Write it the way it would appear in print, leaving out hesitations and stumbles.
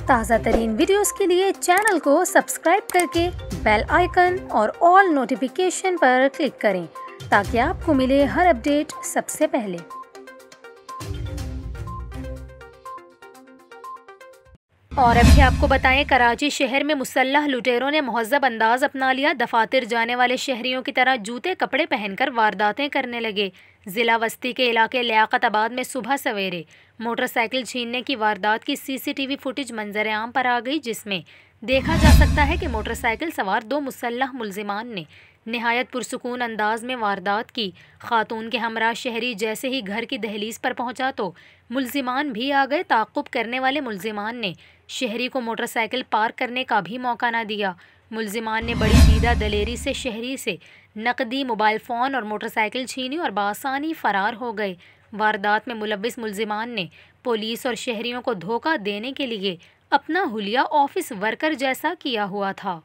ताज़ा तरीन वीडियोस के लिए चैनल को सब्सक्राइब करके बेल आइकन और ऑल नोटिफिकेशन पर क्लिक करें ताकि आपको मिले हर अपडेट सबसे पहले। और अभी आपको बताएं, कराची शहर में मुसल्लह लुटेरों ने महज़ब अंदाज अपना लिया। दफातर जाने वाले शहरियों की तरह जूते कपड़े पहनकर वारदातें करने लगे। ज़िला वस्ती के इलाके लियाकताबाद में सुबह सवेरे मोटरसाइकिल छीनने की वारदात की सीसीटीवी फुटेज मंजर आम पर आ गई, जिसमें देखा जा सकता है कि मोटरसाइकिल सवार दो मुसल्लह मुलजिमान ने नहायत पुरसुकून अंदाज में वारदात की। खातून के हमरा शहरी जैसे ही घर की दहलीज पर पहुंचा तो मुलजिमान भी आ गए। ताक़ुब करने वाले मुलजिमान ने शहरी को मोटरसाइकिल पार्क करने का भी मौका न दिया। मुलजिमान ने बड़ी दीदा दलेरी से शहरी से नकदी, मोबाइल फ़ोन और मोटरसाइकिल छीनी और बासानी फ़रार हो गए। वारदात में मुलविस मुलजिमान ने पुलिस और शहरियों को धोखा देने के लिए अपना हुलिया ऑफिस वर्कर जैसा किया हुआ था।